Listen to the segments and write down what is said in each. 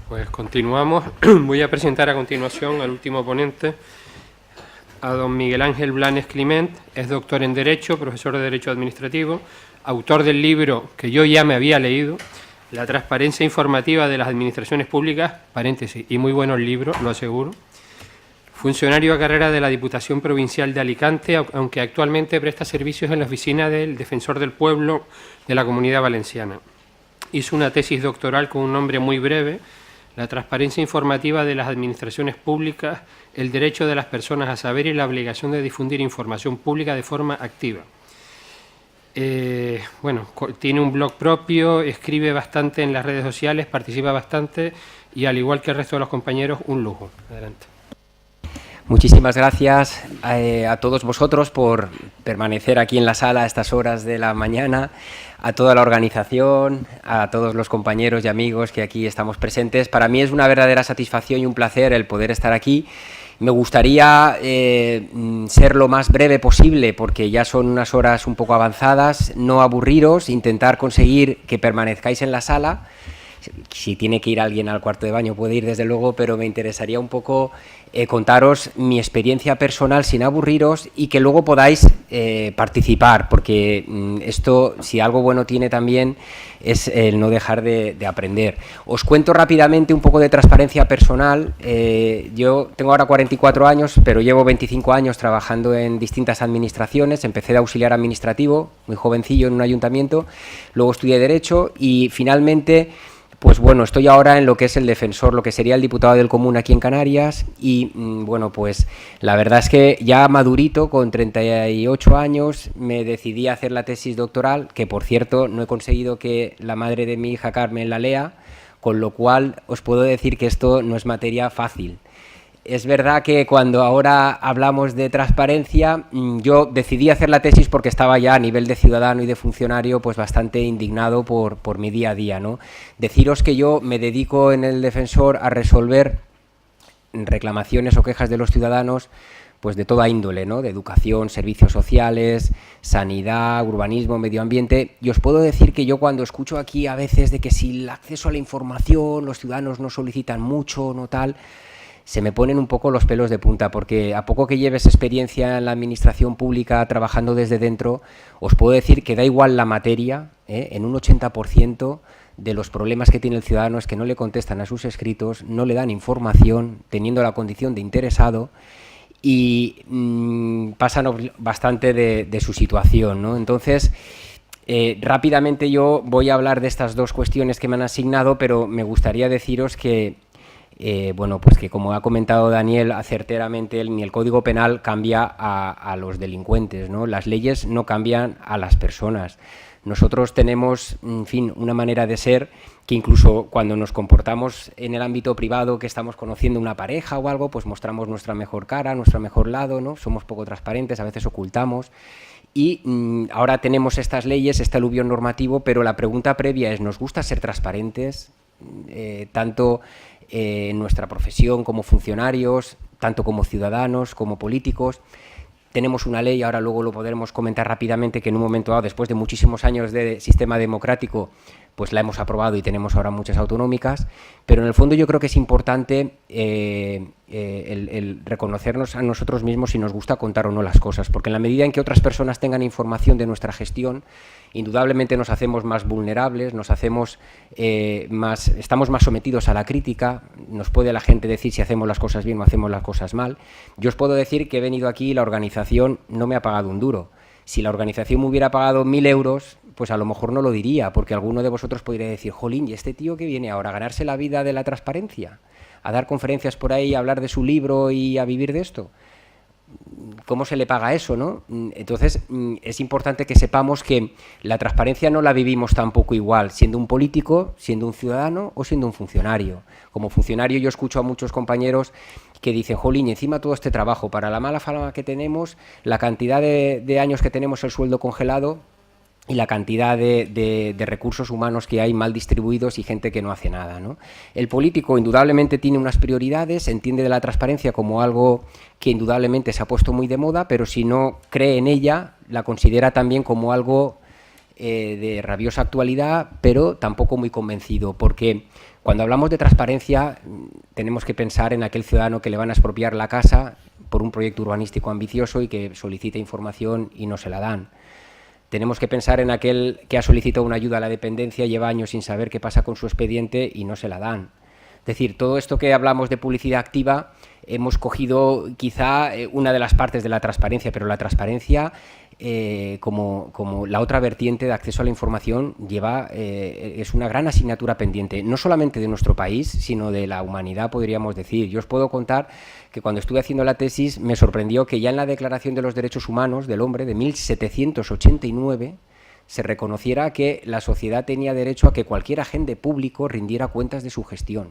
Pues continuamos. Voy a presentar a continuación al último ponente, a don Miguel Ángel Blanes Climent. Es doctor en Derecho, profesor de Derecho Administrativo, autor del libro que yo ya me había leído, La transparencia informativa de las administraciones públicas, paréntesis, y muy buenos libros, lo aseguro. Funcionario a carrera de la Diputación Provincial de Alicante, aunque actualmente presta servicios en la oficina del Defensor del Pueblo de la Comunidad Valenciana. Hizo una tesis doctoral con un nombre muy breve, La transparencia informativa de las administraciones públicas, el derecho de las personas a saber y la obligación de difundir información pública de forma activa. Tiene un blog propio, escribe bastante en las redes sociales, participa bastante y, al igual que el resto de los compañeros, un lujo. Adelante. Muchísimas gracias a todos vosotros por permanecer aquí en la sala a estas horas de la mañana, a toda la organización, a todos los compañeros y amigos que aquí estamos presentes. Para mí es una verdadera satisfacción y un placer el poder estar aquí. Me gustaría ser lo más breve posible porque ya son unas horas un poco avanzadas, no aburriros, intentar conseguir que permanezcáis en la sala. Si tiene que ir alguien al cuarto de baño puede ir desde luego, pero me interesaría un poco contaros mi experiencia personal sin aburriros y que luego podáis participar, porque esto, si algo bueno tiene también, es el no dejar de aprender. Os cuento rápidamente un poco de transparencia personal. Yo tengo ahora 44 años, pero llevo 25 años trabajando en distintas administraciones. Empecé de auxiliar administrativo, muy jovencillo, en un ayuntamiento, luego estudié Derecho y finalmente... Pues bueno, estoy ahora en lo que es el defensor, lo que sería el diputado del Común aquí en Canarias y bueno, pues la verdad es que ya madurito, con 38 años, me decidí a hacer la tesis doctoral, que por cierto no he conseguido que la madre de mi hija Carmen la lea, con lo cual os puedo decir que esto no es materia fácil. Es verdad que cuando ahora hablamos de transparencia, yo decidí hacer la tesis porque estaba ya a nivel de ciudadano y de funcionario pues bastante indignado por mi día a día, ¿no? Deciros que yo me dedico en el Defensor a resolver reclamaciones o quejas de los ciudadanos pues de toda índole, ¿no? De educación, servicios sociales, sanidad, urbanismo, medio ambiente. Y os puedo decir que yo cuando escucho aquí a veces de que si el acceso a la información, los ciudadanos no solicitan mucho, no tal... se me ponen un poco los pelos de punta, porque a poco que lleves experiencia en la administración pública trabajando desde dentro, os puedo decir que da igual la materia, en un 80% de los problemas que tiene el ciudadano es que no le contestan a sus escritos, no le dan información, teniendo la condición de interesado, y pasan bastante de su situación, ¿no? Entonces... rápidamente yo voy a hablar de estas dos cuestiones que me han asignado, pero me gustaría deciros que pues que como ha comentado Daniel acerteramente, ni el Código Penal cambia a los delincuentes, ¿no? Las leyes no cambian a las personas. Nosotros tenemos, en fin, una manera de ser que incluso cuando nos comportamos en el ámbito privado, que estamos conociendo una pareja o algo, pues mostramos nuestra mejor cara, nuestro mejor lado, ¿no? Somos poco transparentes, a veces ocultamos. Y ahora tenemos estas leyes, este aluvión normativo, pero la pregunta previa es, ¿nos gusta ser transparentes? Tanto en nuestra profesión como funcionarios, tanto como ciudadanos, como políticos. Tenemos una ley, ahora luego lo podremos comentar rápidamente, que en un momento dado, después de muchísimos años de sistema democrático, pues la hemos aprobado y tenemos ahora muchas autonómicas, pero en el fondo yo creo que es importante el reconocernos a nosotros mismos si nos gusta contar o no las cosas, porque en la medida en que otras personas tengan información de nuestra gestión, indudablemente nos hacemos más vulnerables, nos hacemos estamos más sometidos a la crítica, nos puede la gente decir si hacemos las cosas bien o hacemos las cosas mal. Yo os puedo decir que he venido aquí y la organización no me ha pagado un duro. Si la organización me hubiera pagado 1.000 euros, pues a lo mejor no lo diría, porque alguno de vosotros podría decir, jolín, ¿y este tío que viene ahora a ganarse la vida de la transparencia? ¿A dar conferencias por ahí, a hablar de su libro y a vivir de esto? ¿Cómo se le paga eso, no? Entonces, es importante que sepamos que la transparencia no la vivimos tampoco igual, siendo un político, siendo un ciudadano o siendo un funcionario. Como funcionario yo escucho a muchos compañeros que dicen, jolín, encima todo este trabajo, para la mala fama que tenemos, la cantidad de años que tenemos el sueldo congelado y la cantidad de recursos humanos que hay mal distribuidos y gente que no hace nada, ¿no? El político indudablemente tiene unas prioridades, entiende de la transparencia como algo que indudablemente se ha puesto muy de moda, pero si no cree en ella, la considera también como algo de rabiosa actualidad, pero tampoco muy convencido, porque cuando hablamos de transparencia tenemos que pensar en aquel ciudadano que le van a expropiar la casa por un proyecto urbanístico ambicioso y que solicita información y no se la dan. Tenemos que pensar en aquel que ha solicitado una ayuda a la dependencia, lleva años sin saber qué pasa con su expediente y no se la dan. Es decir, todo esto que hablamos de publicidad activa, hemos cogido quizá una de las partes de la transparencia, pero la transparencia, como la otra vertiente de acceso a la información, es una gran asignatura pendiente, no solamente de nuestro país, sino de la humanidad, podríamos decir. Yo os puedo contar que cuando estuve haciendo la tesis me sorprendió que ya en la Declaración de los Derechos Humanos del Hombre de 1789 se reconociera que la sociedad tenía derecho a que cualquier agente público rindiera cuentas de su gestión.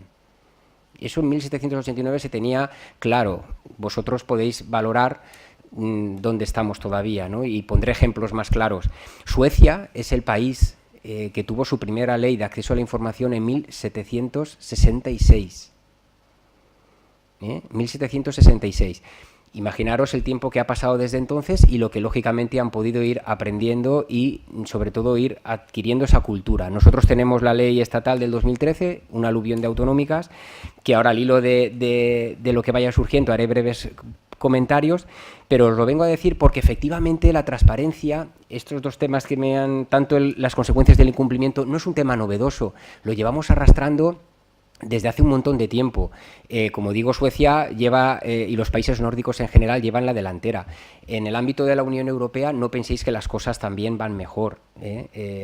Eso en 1789 se tenía claro. Vosotros podéis valorar dónde estamos todavía, ¿no? Y pondré ejemplos más claros. Suecia es el país que tuvo su primera ley de acceso a la información en 1766. 1766. Imaginaros el tiempo que ha pasado desde entonces y lo que lógicamente han podido ir aprendiendo y sobre todo ir adquiriendo esa cultura. Nosotros tenemos la ley estatal del 2013, un aluvión de autonómicas, que ahora al hilo de lo que vaya surgiendo haré breves comentarios, pero os lo vengo a decir porque efectivamente la transparencia, estos dos temas que me han, tanto las consecuencias del incumplimiento, no es un tema novedoso, lo llevamos arrastrando desde hace un montón de tiempo. Como digo, Suecia lleva, y los países nórdicos en general, llevan la delantera. En el ámbito de la Unión Europea no penséis que las cosas también van mejor.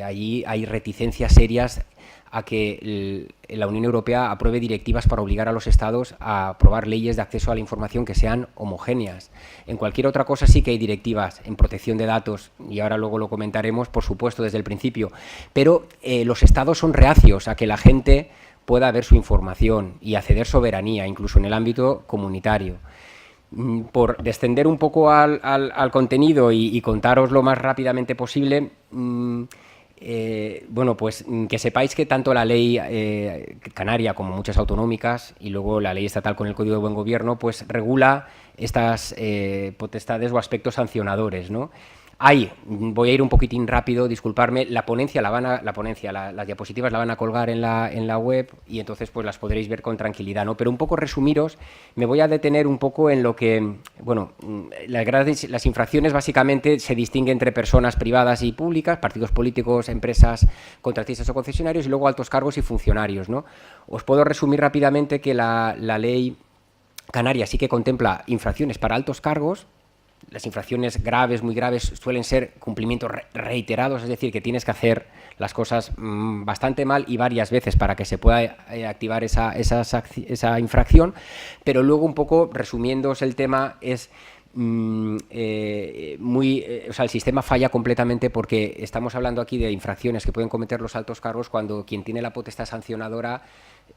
Allí hay reticencias serias a que la Unión Europea apruebe directivas para obligar a los Estados a aprobar leyes de acceso a la información que sean homogéneas. En cualquier otra cosa sí que hay directivas en protección de datos, y ahora luego lo comentaremos, por supuesto, desde el principio. Pero los Estados son reacios a que la gente pueda ver su información y acceder soberanía, incluso en el ámbito comunitario. Por descender un poco al contenido y contaros lo más rápidamente posible, bueno, pues que sepáis que tanto la ley canaria como muchas autonómicas y luego la ley estatal con el Código de Buen Gobierno, pues regula estas potestades o aspectos sancionadores, ¿no? Voy a ir un poquitín rápido, disculparme, las diapositivas la van a colgar en la web y entonces pues las podréis ver con tranquilidad, ¿no? Pero un poco resumiros, me voy a detener un poco en lo que, bueno, las infracciones básicamente se distinguen entre personas privadas y públicas, partidos políticos, empresas, contratistas o concesionarios y luego altos cargos y funcionarios, ¿no? Os puedo resumir rápidamente que la ley canaria sí que contempla infracciones para altos cargos. Las infracciones graves, muy graves, suelen ser cumplimientos reiterados, es decir, que tienes que hacer las cosas bastante mal y varias veces para que se pueda activar esa infracción, pero luego un poco, resumiéndoos el tema, es o sea, el sistema falla completamente porque estamos hablando aquí de infracciones que pueden cometer los altos cargos cuando quien tiene la potestad sancionadora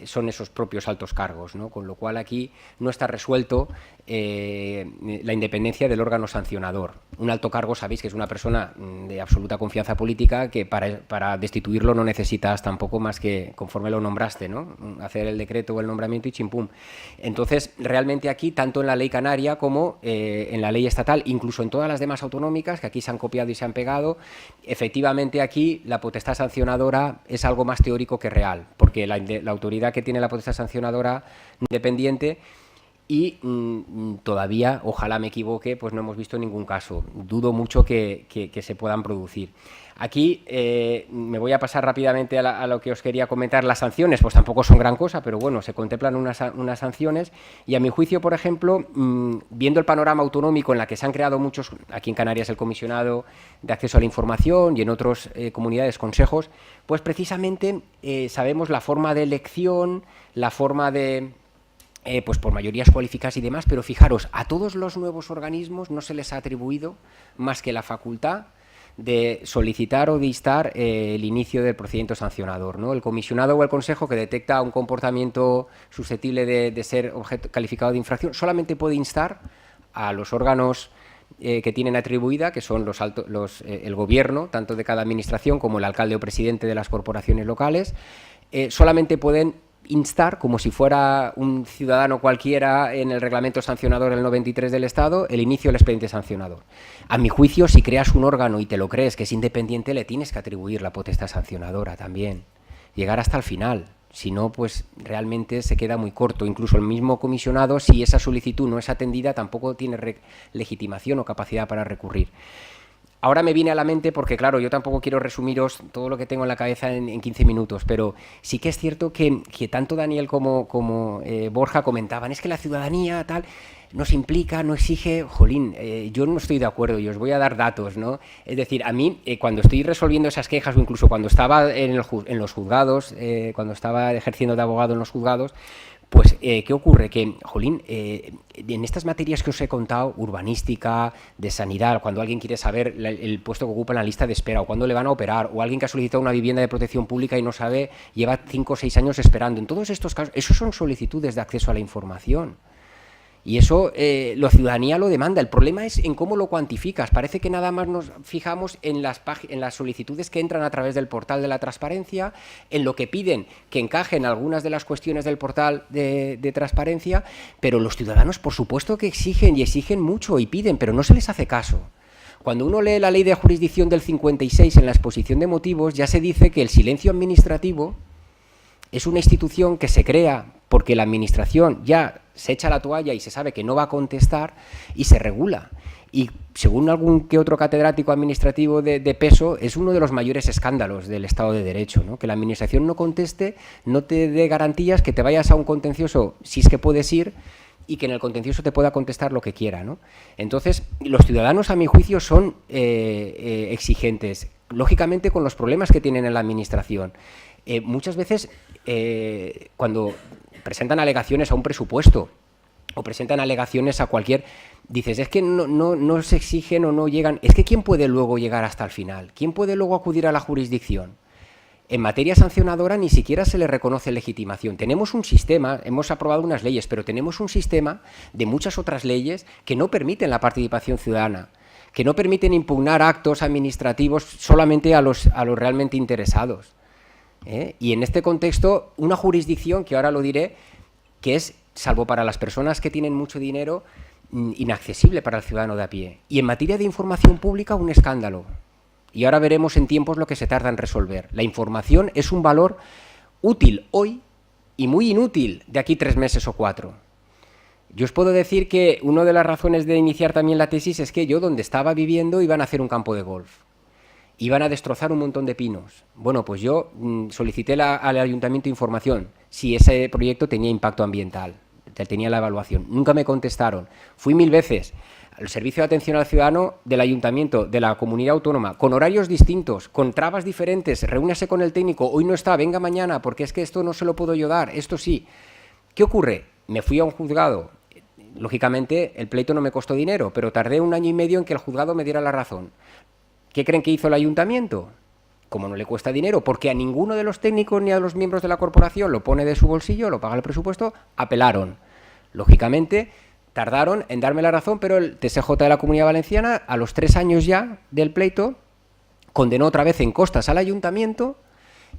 son esos propios altos cargos, ¿no? Con lo cual aquí no está resuelto la independencia del órgano sancionador. Un alto cargo sabéis que es una persona de absoluta confianza política que para destituirlo no necesitas tampoco más que conforme lo nombraste, ¿no? Hacer el decreto o el nombramiento y chimpum. Entonces, realmente aquí, tanto en la ley canaria como en la ley estatal, incluso en todas las demás autonómicas, que aquí se han copiado y se han pegado, efectivamente aquí la potestad sancionadora es algo más teórico que real, porque la autoridad que tiene la potestad sancionadora independiente y todavía, ojalá me equivoque, pues no hemos visto ningún caso. Dudo mucho que se puedan producir. Aquí me voy a pasar rápidamente a lo que os quería comentar. Las sanciones, pues tampoco son gran cosa, pero bueno, se contemplan unas sanciones y a mi juicio, por ejemplo, viendo el panorama autonómico en la que se han creado muchos, aquí en Canarias el comisionado de acceso a la información y en otras comunidades, consejos, pues precisamente sabemos la forma de elección, la forma de pues por mayorías cualificadas y demás, pero fijaros, a todos los nuevos organismos no se les ha atribuido más que la facultad de solicitar o de instar el inicio del procedimiento sancionador, ¿no? El comisionado o el consejo que detecta un comportamiento susceptible de ser objeto calificado de infracción solamente puede instar a los órganos que tienen atribuida, que son el gobierno, tanto de cada administración como el alcalde o presidente de las corporaciones locales, solamente pueden instar, como si fuera un ciudadano cualquiera en el reglamento sancionador del 93 del Estado, el inicio del expediente sancionador. A mi juicio, si creas un órgano y te lo crees que es independiente, le tienes que atribuir la potestad sancionadora también. Llegar hasta el final. Si no, pues realmente se queda muy corto. Incluso el mismo comisionado, si esa solicitud no es atendida, tampoco tiene legitimación o capacidad para recurrir. Ahora me viene a la mente, porque claro, yo tampoco quiero resumiros todo lo que tengo en la cabeza en 15 minutos, pero sí que es cierto que tanto Daniel como Borja comentaban, es que la ciudadanía tal nos implica, no exige, jolín, yo no estoy de acuerdo y os voy a dar datos, ¿no? Es decir, a mí, cuando estoy resolviendo esas quejas o incluso cuando estaba en los juzgados, cuando estaba ejerciendo de abogado en los juzgados, pues, ¿qué ocurre? Que, jolín, en estas materias que os he contado, urbanística, de sanidad, cuando alguien quiere saber el puesto que ocupa en la lista de espera, o cuándo le van a operar, o alguien que ha solicitado una vivienda de protección pública y no sabe, lleva 5 o 6 años esperando. En todos estos casos, esos son solicitudes de acceso a la información. Y eso la ciudadanía lo demanda. El problema es en cómo lo cuantificas. Parece que nada más nos fijamos en las solicitudes que entran a través del portal de la transparencia, en lo que piden que encajen algunas de las cuestiones del portal de transparencia, pero los ciudadanos, por supuesto que exigen y exigen mucho y piden, pero no se les hace caso. Cuando uno lee la ley de jurisdicción del 56 en la exposición de motivos, ya se dice que el silencio administrativo es una institución que se crea porque la administración ya se echa la toalla y se sabe que no va a contestar y se regula. Y según algún que otro catedrático administrativo de peso, es uno de los mayores escándalos del Estado de Derecho, ¿no? Que la administración no conteste, no te dé garantías, que te vayas a un contencioso, si es que puedes ir, y que en el contencioso te pueda contestar lo que quiera, ¿no? Entonces, los ciudadanos, a mi juicio, son exigentes, lógicamente con los problemas que tienen en la administración. Muchas veces, cuando presentan alegaciones a un presupuesto o presentan alegaciones a cualquier... Dices, es que no se exigen o no llegan... Es que ¿quién puede luego llegar hasta el final? ¿Quién puede luego acudir a la jurisdicción? En materia sancionadora ni siquiera se le reconoce legitimación. Tenemos un sistema, hemos aprobado unas leyes, pero tenemos un sistema de muchas otras leyes que no permiten la participación ciudadana, que no permiten impugnar actos administrativos solamente a los realmente interesados. Y en este contexto, una jurisdicción, que ahora lo diré, que es, salvo para las personas que tienen mucho dinero, inaccesible para el ciudadano de a pie. Y en materia de información pública, un escándalo. Y ahora veremos en tiempos lo que se tarda en resolver. La información es un valor útil hoy y muy inútil de aquí 3 meses o 4. Yo os puedo decir que una de las razones de iniciar también la tesis es que yo, donde estaba viviendo, iban a hacer un campo de golf. Iban a destrozar un montón de pinos. Bueno, pues yo solicité al ayuntamiento información si ese proyecto tenía impacto ambiental, tenía la evaluación. Nunca me contestaron. Fui 1000 veces al servicio de atención al ciudadano del ayuntamiento, de la comunidad autónoma, con horarios distintos, con trabas diferentes, reúnase con el técnico, hoy no está, venga mañana, porque es que esto no se lo puedo yo dar, esto sí. ¿Qué ocurre? Me fui a un juzgado. Lógicamente, el pleito no me costó dinero, pero tardé 1 año y medio en que el juzgado me diera la razón. ¿Qué creen que hizo el ayuntamiento? Como no le cuesta dinero, porque a ninguno de los técnicos ni a los miembros de la corporación lo pone de su bolsillo, lo paga el presupuesto, apelaron. Lógicamente, tardaron en darme la razón, pero el TSJ de la Comunidad Valenciana, a los 3 años ya del pleito, condenó otra vez en costas al ayuntamiento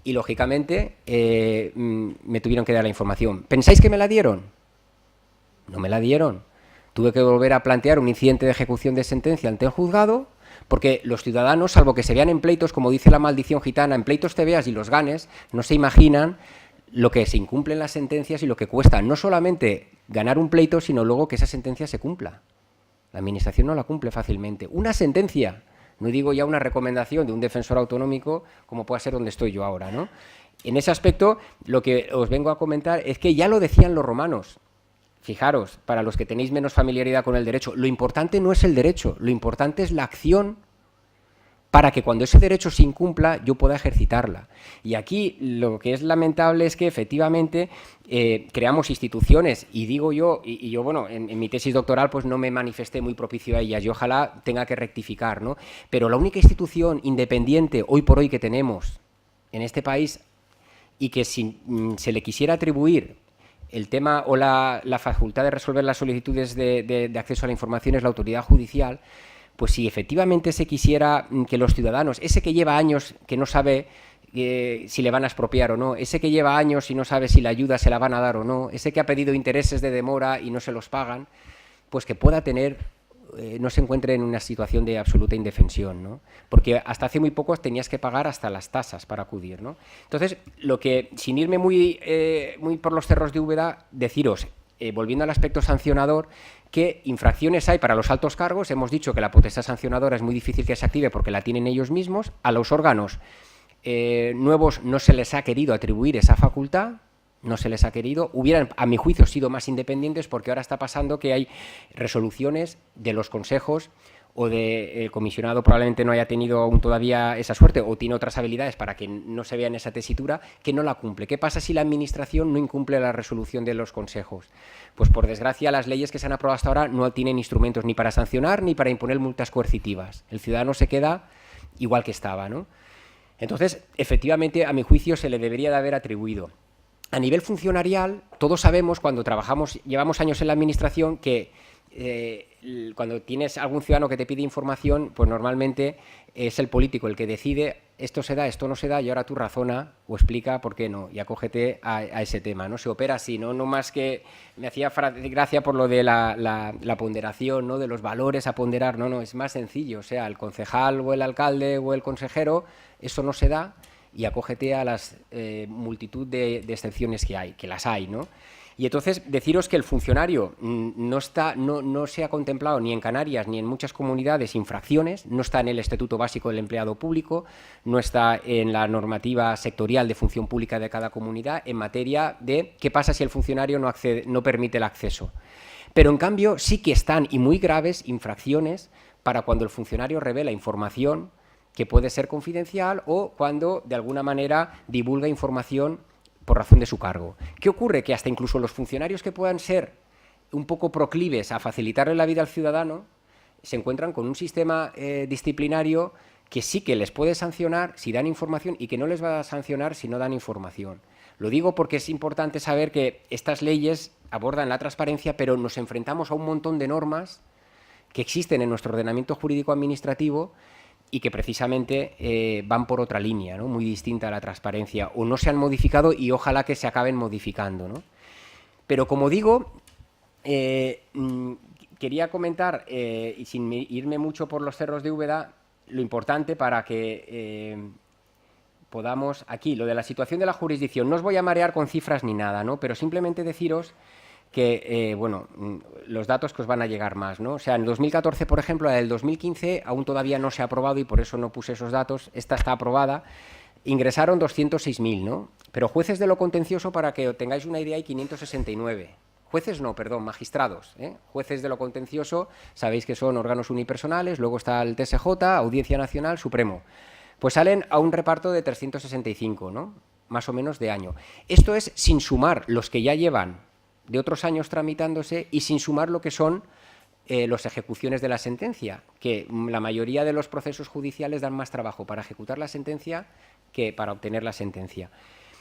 y, lógicamente, me tuvieron que dar la información. ¿Pensáis que me la dieron? No me la dieron. Tuve que volver a plantear un incidente de ejecución de sentencia ante el juzgado, porque los ciudadanos, salvo que se vean en pleitos, como dice la maldición gitana, en pleitos te veas y los ganes, no se imaginan lo que se incumplen las sentencias y lo que cuesta no solamente ganar un pleito, sino luego que esa sentencia se cumpla. La administración no la cumple fácilmente. Una sentencia, no digo ya una recomendación de un defensor autonómico, como pueda ser donde estoy yo ahora, ¿no? En ese aspecto, lo que os vengo a comentar es que ya lo decían los romanos. Fijaros, para los que tenéis menos familiaridad con el derecho, lo importante no es el derecho, lo importante es la acción para que cuando ese derecho se incumpla yo pueda ejercitarla. Y aquí lo que es lamentable es que efectivamente creamos instituciones, y digo yo, y yo, bueno, en mi tesis doctoral pues no me manifesté muy propicio a ellas, y ojalá tenga que rectificar, ¿no? Pero la única institución independiente hoy por hoy que tenemos en este país, y que si se le quisiera atribuir el tema o la facultad de resolver las solicitudes de acceso a la información, es la autoridad judicial. Pues si efectivamente se quisiera que los ciudadanos, ese que lleva años que no sabe si le van a expropiar o no, ese que lleva años y no sabe si la ayuda se la van a dar o no, ese que ha pedido intereses de demora y no se los pagan, pues que pueda tener, no se encuentre en una situación de absoluta indefensión, ¿no? Porque hasta hace muy poco tenías que pagar hasta las tasas para acudir, ¿no? Entonces, lo que, sin irme muy por los cerros de Úbeda, deciros, volviendo al aspecto sancionador, ¿qué infracciones hay para los altos cargos? Hemos dicho que la potestad sancionadora es muy difícil que se active porque la tienen ellos mismos. A los órganos nuevos no se les ha querido atribuir esa facultad, no se les ha querido. Hubieran, a mi juicio, sido más independientes, porque ahora está pasando que hay resoluciones de los consejos o del comisionado probablemente no haya tenido aún todavía esa suerte o tiene otras habilidades para que no se vea en esa tesitura, que no la cumple. ¿Qué pasa si la administración no incumple la resolución de los consejos? Pues por desgracia las leyes que se han aprobado hasta ahora no tienen instrumentos ni para sancionar ni para imponer multas coercitivas. El ciudadano se queda igual que estaba, ¿no? Entonces, efectivamente, a mi juicio se le debería de haber atribuido. A nivel funcionarial, todos sabemos, cuando trabajamos, llevamos años en la administración, que cuando tienes algún ciudadano que te pide información, pues normalmente es el político el que decide esto se da, esto no se da, y ahora tú razona o explica por qué no, y acógete a ese tema, ¿no? Se opera así, ¿no? No más que me hacía gracia por lo de la ponderación, ¿no? De los valores a ponderar, no, es más sencillo, o sea, el concejal o el alcalde o el consejero, eso no se da, y acógete a las multitud de excepciones que las hay, ¿no? Y entonces deciros que el funcionario no se ha contemplado ni en Canarias ni en muchas comunidades infracciones, no está en el Estatuto Básico del Empleado Público, no está en la normativa sectorial de función pública de cada comunidad en materia de qué pasa si el funcionario no permite el acceso. Pero en cambio sí que están, y muy graves, infracciones para cuando el funcionario revela información que puede ser confidencial o cuando de alguna manera divulga información por razón de su cargo. ¿Qué ocurre? Que hasta incluso los funcionarios que puedan ser un poco proclives a facilitarle la vida al ciudadano se encuentran con un sistema disciplinario que sí que les puede sancionar si dan información y que no les va a sancionar si no dan información. Lo digo porque es importante saber que estas leyes abordan la transparencia, pero nos enfrentamos a un montón de normas que existen en nuestro ordenamiento jurídico administrativo y que precisamente van por otra línea, ¿no? Muy distinta a la transparencia, o no se han modificado y ojalá que se acaben modificando, ¿no? Pero como digo, quería comentar, y sin irme mucho por los cerros de Úbeda, lo importante para que podamos, aquí, lo de la situación de la jurisdicción, no os voy a marear con cifras ni nada, ¿no? Pero simplemente deciros que, bueno, los datos que os van a llegar más, ¿no? O sea, en 2014, por ejemplo, la del 2015 aún todavía no se ha aprobado y por eso no puse esos datos, esta está aprobada, ingresaron 206.000, ¿no? Pero jueces de lo contencioso, para que tengáis una idea, hay 569. Jueces no, perdón, magistrados, ¿eh? Jueces de lo contencioso, sabéis que son órganos unipersonales, luego está el TSJ, Audiencia Nacional, Supremo. Pues salen a un reparto de 365, ¿no? Más o menos de año. Esto es sin sumar los que ya llevan de otros años tramitándose y sin sumar lo que son las ejecuciones de la sentencia, que la mayoría de los procesos judiciales dan más trabajo para ejecutar la sentencia que para obtener la sentencia.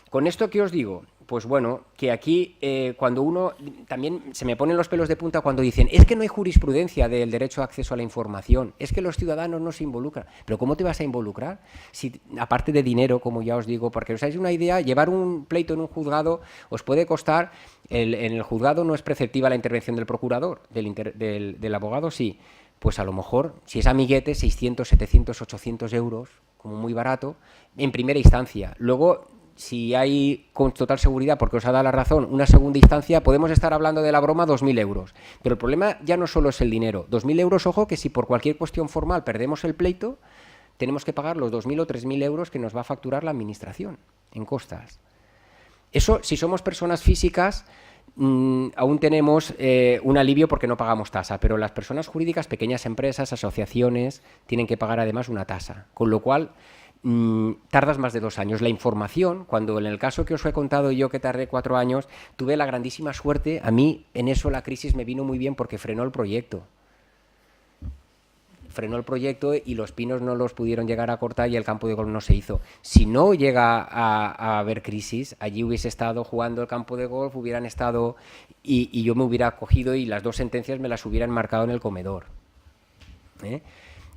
¿Con esto qué os digo? Pues bueno, que aquí cuando uno, también se me ponen los pelos de punta cuando dicen es que no hay jurisprudencia del derecho a acceso a la información, es que los ciudadanos no se involucran. ¿Pero cómo te vas a involucrar? Si, aparte de dinero, como ya os digo, porque os hagáis una idea, llevar un pleito en un juzgado os puede costar, en el juzgado no es preceptiva la intervención del procurador, del abogado sí, pues a lo mejor, si es amiguete, 600, 700, 800 euros, como muy barato, en primera instancia. Luego, si hay con total seguridad, porque os ha dado la razón, una segunda instancia, podemos estar hablando de la broma 2.000 euros. Pero el problema ya no solo es el dinero. 2.000 euros, ojo, que si por cualquier cuestión formal perdemos el pleito, tenemos que pagar los 2.000 o 3.000 euros que nos va a facturar la administración en costas. Eso, si somos personas físicas, aún tenemos un alivio porque no pagamos tasa, pero las personas jurídicas, pequeñas empresas, asociaciones, tienen que pagar además una tasa, con lo cual tardas más de 2 años. La información, cuando en el caso que os he contado yo que tardé 4 años, tuve la grandísima suerte, a mí en eso la crisis me vino muy bien porque frenó el proyecto. Frenó el proyecto y los pinos no los pudieron llegar a cortar y el campo de golf no se hizo. Si no llega a haber crisis, allí hubiese estado jugando el campo de golf, hubieran estado y yo me hubiera cogido y las 2 sentencias me las hubieran marcado en el comedor.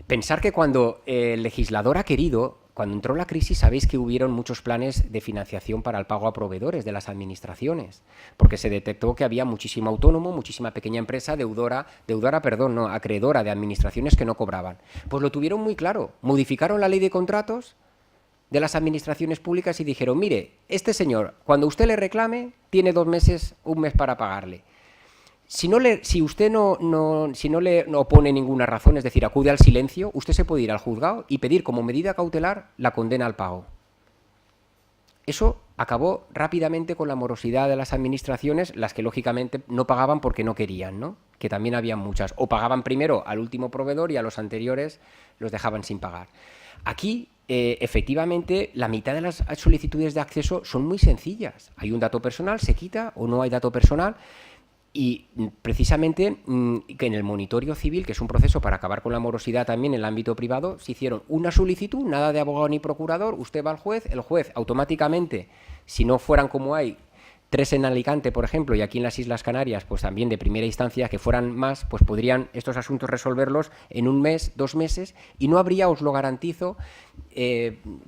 Pensar que cuando el legislador ha querido, cuando entró la crisis, sabéis que hubieron muchos planes de financiación para el pago a proveedores de las administraciones, porque se detectó que había muchísimo autónomo, muchísima pequeña empresa, acreedora de administraciones que no cobraban. Pues lo tuvieron muy claro, modificaron la ley de contratos de las administraciones públicas y dijeron, mire, este señor, cuando usted le reclame, tiene 2 meses, 1 mes para pagarle. Si usted no le opone ninguna razón, es decir, acude al silencio, usted se puede ir al juzgado y pedir como medida cautelar la condena al pago. Eso acabó rápidamente con la morosidad de las administraciones, las que lógicamente no pagaban porque no querían, ¿no? Que también había muchas. O pagaban primero al último proveedor y a los anteriores los dejaban sin pagar. Aquí, efectivamente, la mitad de las solicitudes de acceso son muy sencillas. Hay un dato personal, se quita o no hay dato personal. Y precisamente que en el monitoreo civil, que es un proceso para acabar con la morosidad también en el ámbito privado, se hicieron una solicitud, nada de abogado ni procurador, usted va al juez, el juez automáticamente, si no fueran como hay 3 en Alicante, por ejemplo, y aquí en las Islas Canarias, pues también de primera instancia, que fueran más, pues podrían estos asuntos resolverlos en 1 mes, 2 meses, y no habría, os lo garantizo,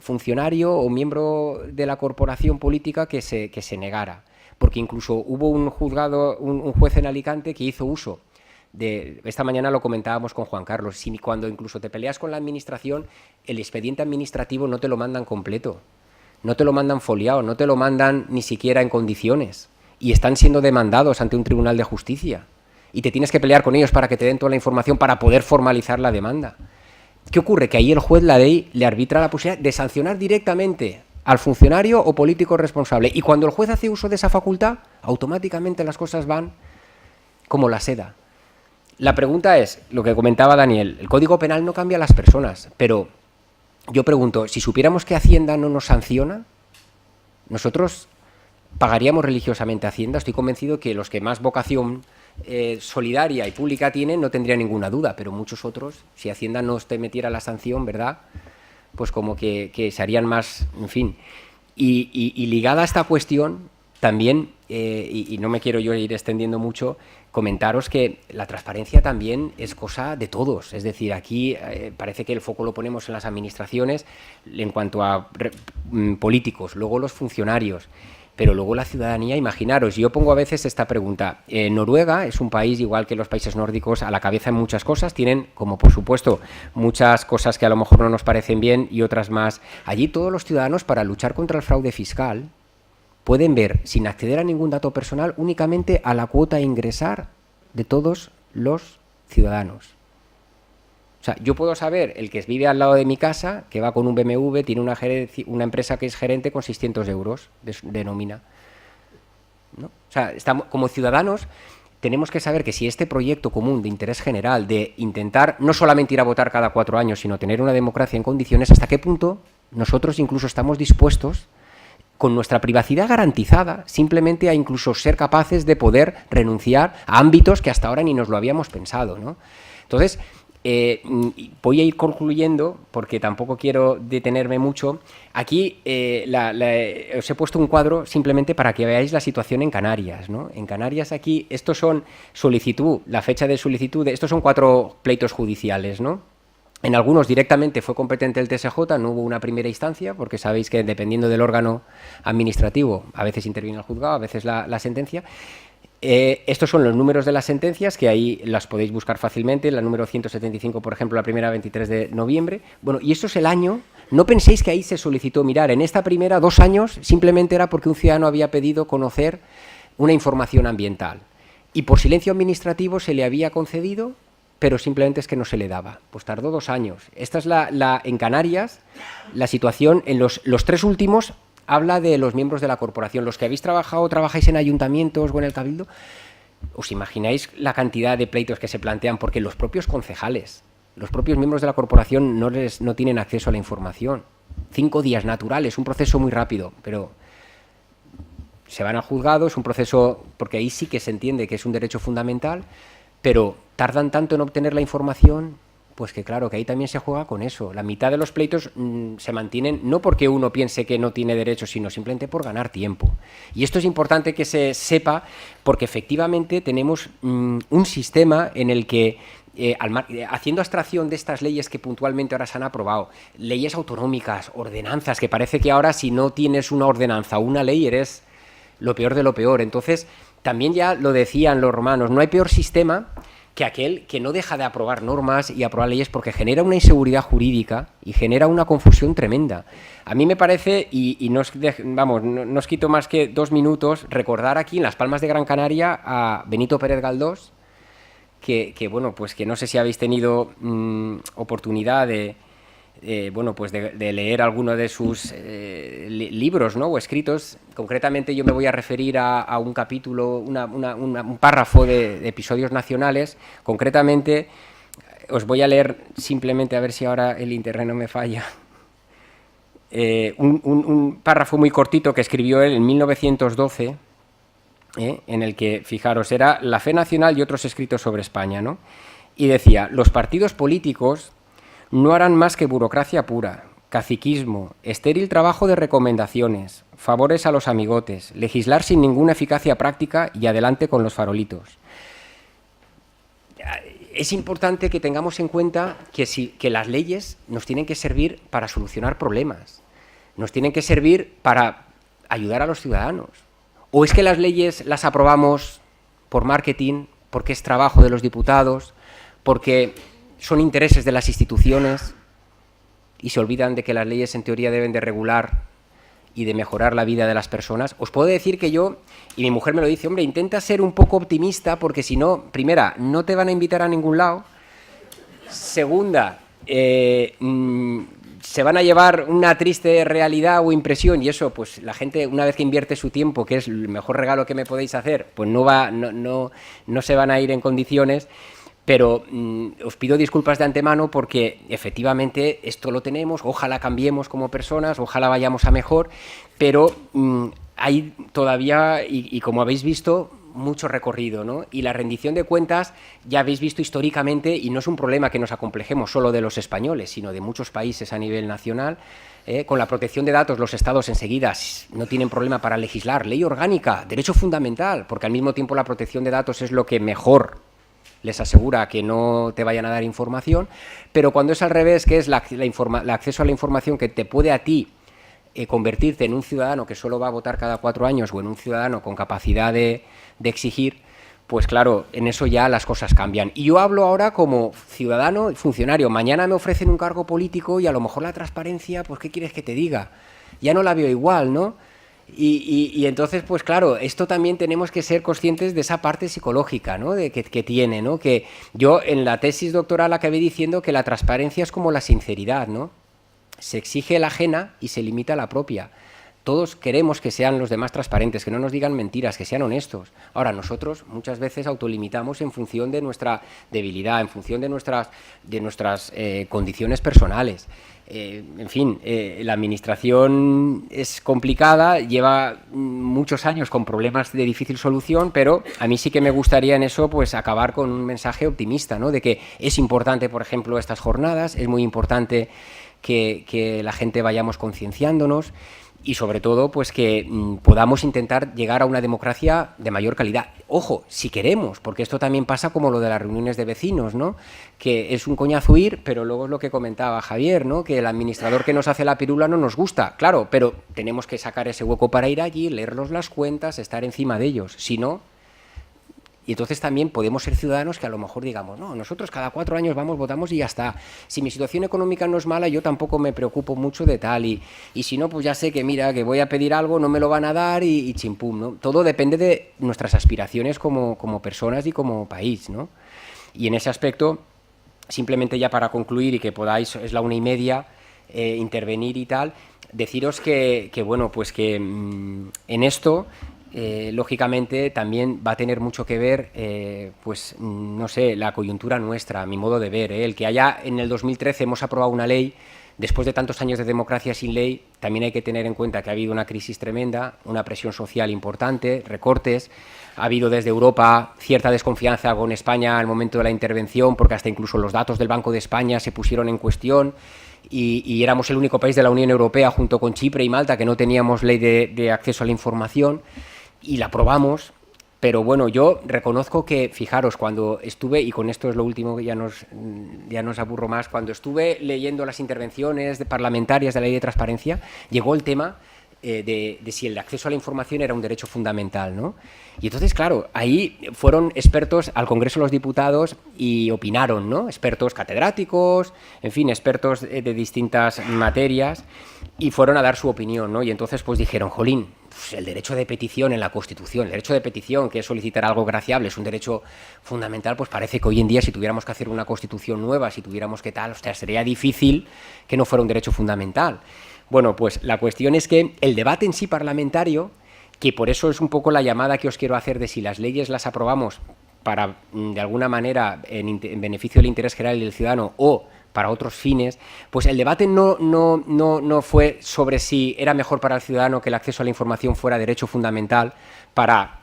funcionario o miembro de la corporación política que se negara. Porque incluso hubo un juez en Alicante que hizo uso de, esta mañana lo comentábamos con Juan Carlos, cuando incluso te peleas con la administración, el expediente administrativo no te lo mandan completo, no te lo mandan foliado, no te lo mandan ni siquiera en condiciones, y están siendo demandados ante un tribunal de justicia, y te tienes que pelear con ellos para que te den toda la información para poder formalizar la demanda. ¿Qué ocurre? Que ahí el juez, la ley, le arbitra la posibilidad de sancionar directamente al funcionario o político responsable. Y cuando el juez hace uso de esa facultad, automáticamente las cosas van como la seda. La pregunta es, lo que comentaba Daniel, el Código Penal no cambia a las personas, pero yo pregunto, si supiéramos que Hacienda no nos sanciona, nosotros pagaríamos religiosamente a Hacienda. Estoy convencido que los que más vocación solidaria y pública tienen no tendría ninguna duda, pero muchos otros, si Hacienda no te metiera la sanción, ¿verdad?, pues como que se harían más, en fin. Y ligada a esta cuestión, también, y no me quiero yo ir extendiendo mucho, comentaros que la transparencia también es cosa de todos. Es decir, aquí parece que el foco lo ponemos en las administraciones en cuanto a políticos, luego los funcionarios, pero luego la ciudadanía. Imaginaros, yo pongo a veces esta pregunta. Noruega es un país, igual que los países nórdicos, a la cabeza en muchas cosas. Tienen, como por supuesto, muchas cosas que a lo mejor no nos parecen bien y otras más. Allí todos los ciudadanos, para luchar contra el fraude fiscal, pueden ver, sin acceder a ningún dato personal, únicamente a la cuota a ingresar de todos los ciudadanos. O sea, yo puedo saber, el que vive al lado de mi casa, que va con un BMW, tiene una empresa que es gerente con 600 euros de nómina, ¿no? O sea, como ciudadanos tenemos que saber que si este proyecto común de interés general, de intentar no solamente ir a votar cada 4 años, sino tener una democracia en condiciones, hasta qué punto nosotros incluso estamos dispuestos, con nuestra privacidad garantizada, simplemente a incluso ser capaces de poder renunciar a ámbitos que hasta ahora ni nos lo habíamos pensado, ¿no? Entonces, voy a ir concluyendo porque tampoco quiero detenerme mucho. Aquí os he puesto un cuadro simplemente para que veáis la situación en Canarias, ¿no? En Canarias aquí, estos son la fecha de solicitud, estos son 4 pleitos judiciales, ¿no? En algunos directamente fue competente el TSJ, no hubo una primera instancia, porque sabéis que dependiendo del órgano administrativo, a veces interviene el juzgado, a veces la sentencia. Estos son los números de las sentencias, que ahí las podéis buscar fácilmente. La número 175, por ejemplo, la primera 23 de noviembre. Bueno, y esto es el año. No penséis que ahí se solicitó. Mirar, en esta primera 2 años simplemente era porque un ciudadano había pedido conocer una información ambiental. Y por silencio administrativo se le había concedido, pero simplemente es que no se le daba. Pues tardó 2 años. Esta es en Canarias, la situación en los 3 últimos. Habla de los miembros de la corporación. Los que habéis trabajáis en ayuntamientos o en el cabildo, ¿os imagináis la cantidad de pleitos que se plantean? Porque los propios concejales, los propios miembros de la corporación no tienen acceso a la información. 5 días naturales, un proceso muy rápido, pero se van al juzgado, es un proceso, porque ahí sí que se entiende que es un derecho fundamental, pero tardan tanto en obtener la información. Pues que claro, que ahí también se juega con eso. La mitad de los pleitos se mantienen no porque uno piense que no tiene derecho, sino simplemente por ganar tiempo. Y esto es importante que se sepa, porque efectivamente tenemos un sistema en el que haciendo abstracción de estas leyes que puntualmente ahora se han aprobado, leyes autonómicas, ordenanzas, que parece que ahora si no tienes una ordenanza o una ley eres lo peor de lo peor. Entonces, también ya lo decían los romanos, no hay peor sistema que aquel que no deja de aprobar normas y aprobar leyes porque genera una inseguridad jurídica y genera una confusión tremenda. A mí me parece, y no os quito más que 2 minutos, recordar aquí en Las Palmas de Gran Canaria a Benito Pérez Galdós, que bueno, pues que no sé si habéis tenido oportunidad de leer alguno de sus libros, ¿no?, o escritos. Concretamente yo me voy a referir a un capítulo, un párrafo de episodios nacionales. Concretamente os voy a leer simplemente, a ver si ahora el internet no me falla, un párrafo muy cortito que escribió él en 1912, en el que, fijaros, era La fe nacional y otros escritos sobre España, ¿no? Y decía: los partidos políticos no harán más que burocracia pura, caciquismo, estéril trabajo de recomendaciones, favores a los amigotes, legislar sin ninguna eficacia práctica y adelante con los farolitos. Es importante que tengamos en cuenta que las leyes nos tienen que servir para solucionar problemas, nos tienen que servir para ayudar a los ciudadanos. ¿O es que las leyes las aprobamos por marketing, porque es trabajo de los diputados, porque son intereses de las instituciones y se olvidan de que las leyes en teoría deben de regular y de mejorar la vida de las personas? Os puedo decir que yo, y mi mujer me lo dice, hombre, intenta ser un poco optimista porque si no, primera, no te van a invitar a ningún lado, segunda, se van a llevar una triste realidad o impresión, y eso, pues la gente, una vez que invierte su tiempo, que es el mejor regalo que me podéis hacer, pues no se van a ir en condiciones. Pero os pido disculpas de antemano porque efectivamente esto lo tenemos, ojalá cambiemos como personas, ojalá vayamos a mejor, pero hay todavía, y como habéis visto, mucho recorrido, ¿no? Y la rendición de cuentas, ya habéis visto históricamente, y no es un problema que nos acomplejemos solo de los españoles, sino de muchos países a nivel nacional. Con la protección de datos, los estados enseguida no tienen problema para legislar, ley orgánica, derecho fundamental, porque al mismo tiempo la protección de datos es lo que mejor les asegura que no te vayan a dar información, pero cuando es al revés, que es el acceso a la información que te puede a ti convertirte en un ciudadano que solo va a votar cada 4 años o en un ciudadano con capacidad de exigir, pues claro, en eso ya las cosas cambian. Y yo hablo ahora como ciudadano y funcionario. Mañana me ofrecen un cargo político y a lo mejor la transparencia, pues ¿qué quieres que te diga? Ya no la veo igual, ¿no? Y entonces, pues claro, esto también tenemos que ser conscientes de esa parte psicológica, ¿no?, que tiene, ¿no? Que yo en la tesis doctoral acabé diciendo que la transparencia es como la sinceridad, ¿no? Se exige la ajena y se limita la propia. Todos queremos que sean los demás transparentes, que no nos digan mentiras, que sean honestos. Ahora, nosotros muchas veces autolimitamos en función de nuestra debilidad, en función de nuestras condiciones personales. En fin, la administración es complicada, lleva muchos años con problemas de difícil solución, pero a mí sí que me gustaría en eso pues acabar con un mensaje optimista, ¿no?, de que es importante, por ejemplo, estas jornadas, es muy importante que la gente vayamos concienciándonos y sobre todo pues que podamos intentar llegar a una democracia de mayor calidad. Ojo, si queremos, porque esto también pasa como lo de las reuniones de vecinos, ¿no?, que es un coñazo ir, pero luego es lo que comentaba Javier, ¿no?, que el administrador que nos hace la pirula no nos gusta, claro, pero tenemos que sacar ese hueco para ir allí, leerlos las cuentas, estar encima de ellos, si no. Y entonces también podemos ser ciudadanos que a lo mejor digamos, no, nosotros cada 4 años vamos, votamos y ya está. Si mi situación económica no es mala, yo tampoco me preocupo mucho de tal. Y si no, pues ya sé que mira, que voy a pedir algo, no me lo van a dar y chimpum, ¿no? Todo depende de nuestras aspiraciones como personas y como país, ¿no? Y en ese aspecto, simplemente ya para concluir y que podáis, es la 1:30, intervenir y tal, deciros que bueno, pues que en esto... lógicamente también va a tener mucho que ver, pues no sé, la coyuntura nuestra, mi modo de ver, el que haya en el 2013 hemos aprobado una ley, después de tantos años de democracia sin ley, también hay que tener en cuenta que ha habido una crisis tremenda, una presión social importante, recortes, ha habido desde Europa cierta desconfianza con España al momento de la intervención, porque hasta incluso los datos del Banco de España se pusieron en cuestión. Y éramos el único país de la Unión Europea, junto con Chipre y Malta, que no teníamos ley de acceso a la información, y la aprobamos, Pero bueno, yo reconozco que, fijaros, cuando estuve, y con esto es lo último que ya nos aburro más, cuando estuve leyendo las intervenciones parlamentarias de la Ley de Transparencia, llegó el tema de si el acceso a la información era un derecho fundamental, ¿no? Y entonces, claro, ahí fueron expertos al Congreso de los Diputados y opinaron, ¿no? Expertos catedráticos, en fin, expertos de distintas materias, y fueron a dar su opinión, ¿no? Y entonces pues dijeron, jolín, pues el derecho de petición en la Constitución, el derecho de petición, que es solicitar algo graciable, es un derecho fundamental, pues parece que hoy en día, si tuviéramos que hacer una Constitución nueva, si tuviéramos que tal, o sea, sería difícil que no fuera un derecho fundamental. Bueno, pues la cuestión es que el debate en sí parlamentario, que por eso es un poco la llamada que os quiero hacer de si las leyes las aprobamos para, de alguna manera, en beneficio del interés general y del ciudadano o para otros fines, pues el debate no fue sobre si era mejor para el ciudadano que el acceso a la información fuera derecho fundamental para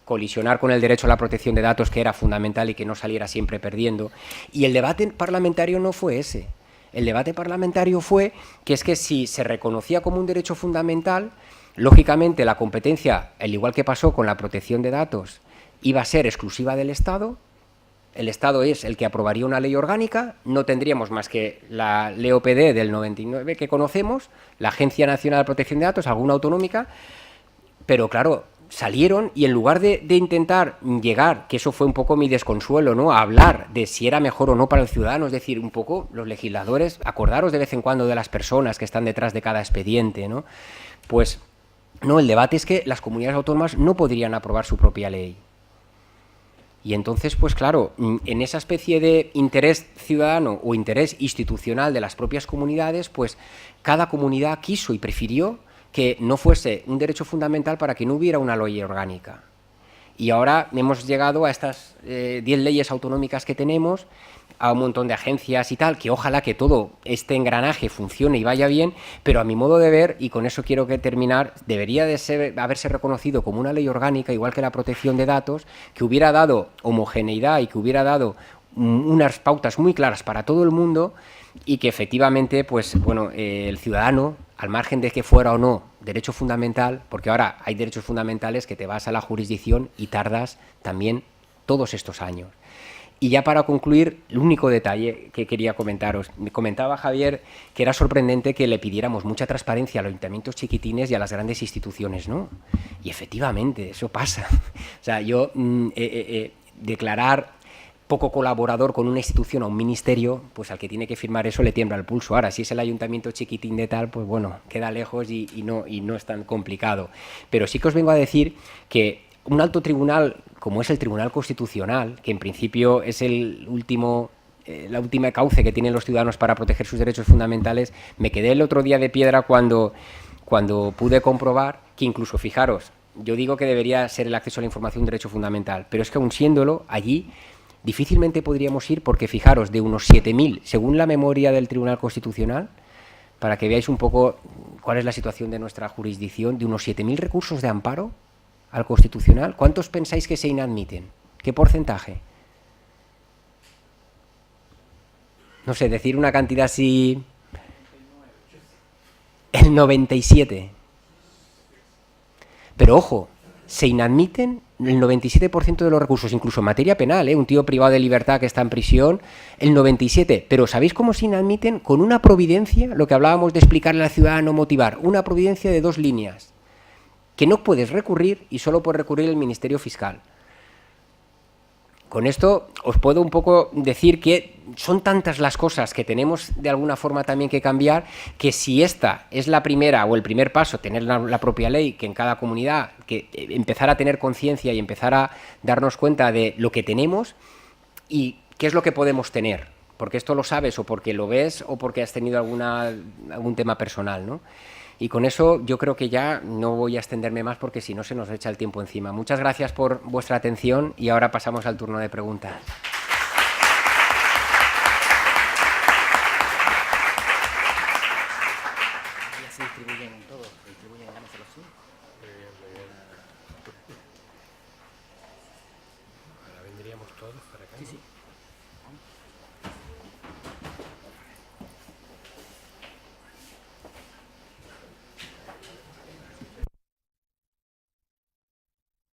colisionar con el derecho a la protección de datos, que era fundamental y que no saliera siempre perdiendo. Y el debate parlamentario no fue ese. El debate parlamentario fue que es que si se reconocía como un derecho fundamental, lógicamente la competencia, al igual que pasó con la protección de datos, iba a ser exclusiva del Estado. El Estado es el que aprobaría una ley orgánica, no tendríamos más que la LEOPD del 99 que conocemos, la Agencia Nacional de Protección de Datos, alguna autonómica, pero claro, salieron y en lugar de intentar llegar, que eso fue un poco mi desconsuelo, ¿no?, a hablar de si era mejor o no para el ciudadano, es decir, un poco los legisladores, acordaros de vez en cuando de las personas que están detrás de cada expediente, ¿no? Pues no, el debate es que las comunidades autónomas no podrían aprobar su propia ley. Y entonces, pues claro, en esa especie de interés ciudadano o interés institucional de las propias comunidades, pues cada comunidad quiso y prefirió que no fuese un derecho fundamental para que no hubiera una ley orgánica. Y ahora hemos llegado a estas 10 leyes autonómicas que tenemos, a un montón de agencias y tal, que ojalá que todo este engranaje funcione y vaya bien, pero a mi modo de ver, y con eso quiero terminar, debería de haberse reconocido como una ley orgánica, igual que la protección de datos, que hubiera dado homogeneidad y que hubiera dado unas pautas muy claras para todo el mundo y que efectivamente, pues bueno, el ciudadano, al margen de que fuera o no derecho fundamental, porque ahora hay derechos fundamentales que te vas a la jurisdicción y tardas también todos estos años. Y ya para concluir, el único detalle que quería comentaros. Me comentaba Javier que era sorprendente que le pidiéramos mucha transparencia a los ayuntamientos chiquitines y a las grandes instituciones, ¿no? Y efectivamente, eso pasa. O sea, yo declarar poco colaborador con una institución o un ministerio, pues al que tiene que firmar eso le tiembla el pulso. Ahora, si es el ayuntamiento chiquitín de tal, pues bueno, queda lejos y no es tan complicado. Pero sí que os vengo a decir que un alto tribunal, como es el Tribunal Constitucional, que en principio es el último, la última cauce que tienen los ciudadanos para proteger sus derechos fundamentales, me quedé el otro día de piedra cuando pude comprobar que incluso, fijaros, yo digo que debería ser el acceso a la información un derecho fundamental, pero es que aun siéndolo, allí difícilmente podríamos ir porque, fijaros, de unos 7.000, según la memoria del Tribunal Constitucional, para que veáis un poco cuál es la situación de nuestra jurisdicción, de unos 7.000 recursos de amparo al Constitucional, ¿cuántos pensáis que se inadmiten? ¿Qué porcentaje? No sé, decir una cantidad así... El 97. Pero ojo, se inadmiten el 97% de los recursos, incluso en materia penal, un tío privado de libertad que está en prisión, el 97%. Pero ¿sabéis cómo se inadmiten? Con una providencia, lo que hablábamos de explicarle al ciudadano, motivar, una providencia de 2 líneas, que no puedes recurrir y solo puede recurrir el Ministerio Fiscal. Con esto os puedo un poco decir que son tantas las cosas que tenemos de alguna forma también que cambiar, que si esta es la primera o el primer paso, tener la propia ley, que en cada comunidad, que empezar a tener conciencia y empezar a darnos cuenta de lo que tenemos y qué es lo que podemos tener, porque esto lo sabes o porque lo ves o porque has tenido algún tema personal, ¿no? Y con eso yo creo que ya no voy a extenderme más porque si no se nos echa el tiempo encima. Muchas gracias por vuestra atención y ahora pasamos al turno de preguntas.